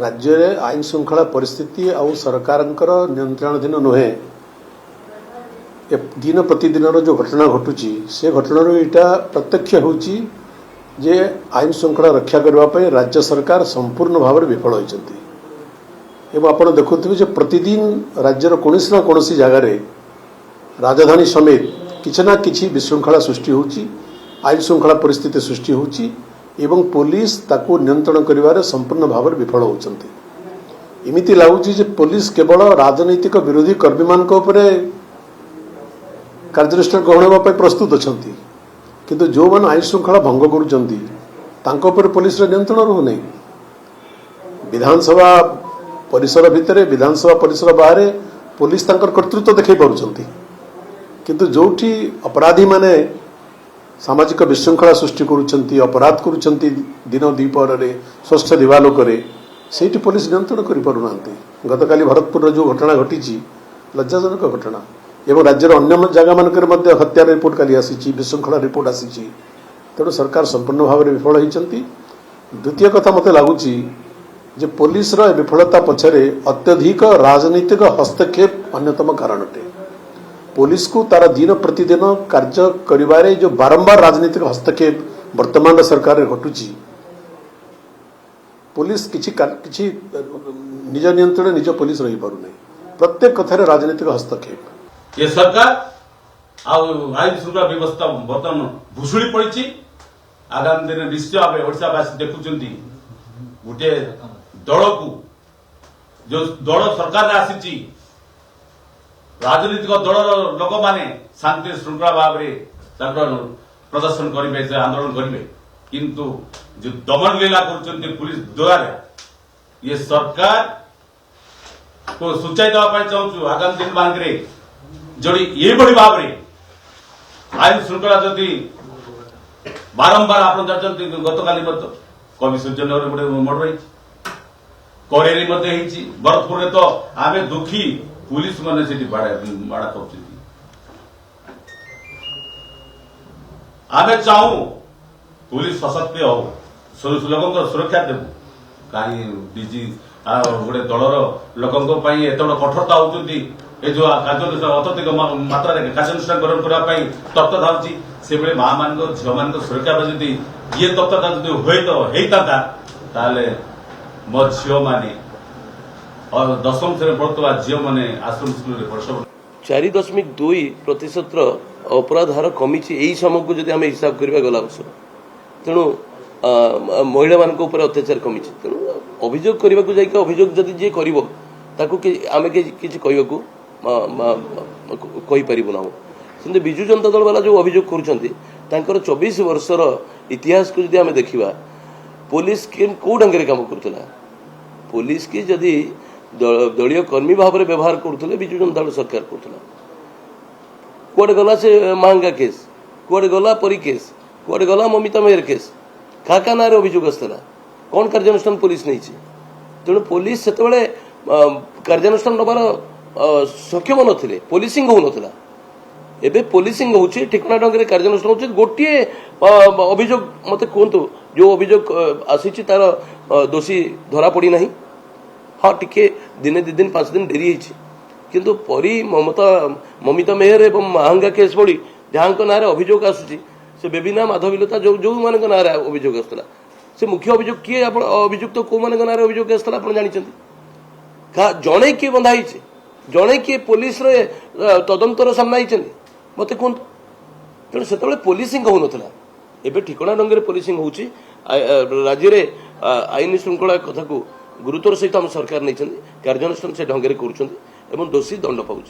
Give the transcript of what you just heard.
राज्य रे आईन श्रृंखला परिस्थिति आउ सरकार नियंत्रणाधीन नुहे दिन प्रतिदिन जो घटना घटुची से घटना यहाँ प्रत्यक्ष होची जे आईन श्रृंखला रक्षा करने राज्य सरकार संपूर्ण भाव में विफल होती। आप देखुवे प्रतिदिन राज्यर कौन ना कौन जगार राजधानी समेत किसी ना कि विशृंखला सृष्टि होची, आईन श्रृंखला परिस्थिति सृष्टि होची एवं पुलिस ताकू नियंत्रण करिवारे संपूर्ण भाव में विफल होती। इमिति लगुच पुलिस केवल राजनैतिक विरोधी कर्मी मान कार्यानुष्ठान ग्रहण करने प्रस्तुत अच्छा किंतु जो मैंने आईन श्रृंखला भंग कर पुलिस नियंत्रण रोने विधानसभा परिसर भितर विधानसभा परिसर बाहर पुलिस कर्तृत्व देखा पार्टी किंतु जोठी अपराधी माने सामाजिक विशृंखला सृष्टि करुँच अपराध करुँच दिन द्विपहर स्वस्थ दिवालोक से पुलिस नियंत्रण करना। गतकाली भरतपुर जो घटना घटी लज्जाजनक घटना एवं राज्यर अन्य जगह मानक हत्यार रिपोर्ट काली आसी विशृंखला रिपोर्ट आसी तेणु सरकार संपूर्ण भाव में विफल होती। द्वितीय कथा मत लगुच पुलिस विफलता पछरे अत्यधिक राजनीतिक हस्तक्षेप अन्यतम कारण अटे। पुलिस को तार दिन प्रतिदिन कार्य करिवारे जो बारंबार राजनीतिक हस्तक्षेप वर्तमान सरकार घटुची पुलिस किछि निज नियंत्रण निज पुलिस रही पारुनी प्रत्येक कथार राजनीतिक हस्तक्षेप ये सरकार आईन श्रृंखला व्यवस्था बर्तमान भूषुड़ी पड़ी। आगामी दिन निश्चय भाव ओडावासी देखुं गोटे दल को जो दल सरकार आसी राजनीतिक दल लोक माने शांति श्रृंखला भाव में प्रदर्शन करेंगे से आंदोलन करेंगे किंतु जो दमन लीला कर पुलिस द्वारा ये सरकार को सूचाई देवाई चाहूँ आगामी दिन मान जोड़ी ये भाव में आईन श्रृंखला जदि बारंबार आप जानते गतकाली कवि सूर्यनगर गोटे मर्डर कड़ेरी भरतपुर तो आम दुखी पुलिस मैंने से बाड़ा कर आम चाहू पुलिस सशक्त हो लोक सुरक्षा देवु कहीं डीजी गोटे दलर लोकों एत कठोरता होती जो अत्यधिक मात्रा कार्यानुष्ठान ग्रहण करने तत्व धावुची से माँ मान झील मान सुरक्षा जदि ये तत्वता जो होता मो झील मैंने और 10वीं श्रेणी पढ़ुवा झील मैंने आश्रम स्कूल पढ़ 4.2% अपराध हार कमी यही समय को जब आम हिसाब करवा गला वर्ष तेणु महिला मान अत्याचार कमी तेणु अभियोग करने को जाकि अभियोग जदि जी कर आम कि कहीपरू ना सेमती विजु जनता दल वाला जो अभियोग कर 24 वर्षर इतिहास को जब आम देखा पुलिस कौ ढंग कम करुला पुलिस की जदि दलीय कर्मी भाव में व्यवहार करुले विजु जनता दल सरकार करुला कुआडे गला से महंगा केस कुआडे गला परी केस कुआडे गला ममिता मेहर केस क्या ना अभियोग आसाला कौन कार्यानुष्ठान पुलिस नहीं तेणु पुलिस से कार्यानुष्ठान नबार सक्षम नथिले पुलिसिंग हो नथिला एबे पुलिसिंग होची ठिकना ढंग रे कार्यानुष्ठान होची गोटे अभियोग मते कहतु जो अभियोग आसी तार दोषी धरा पड़ी नहीं हाँ टिके दिने 2 दिन 5 दिन डेरी होती किंतु परी ममिता मेहर एवं महंगा केस पड़ी जहाँ ना अभियोग आसूची से बेबिना माधवीलता जो जो मान ना अभियोग आसला से मुख्य अभियोग किए अभियुक्त तो कौ मान ना अभियोग आसला आप जानते जड़े किए बंधाई जड़े किए पुलिस तदंतर सामना मत कहतु तेणु से पुलिसिंग हो नाला एवं ठिकना ढंग पुलिसिंग हो राज्य में आईन श्रृंखला कथा को गुरुत्वर सहित आम सरकार नहीं कार्यानुष्ठान से ढंग कर दोषी दंड पाऊँ।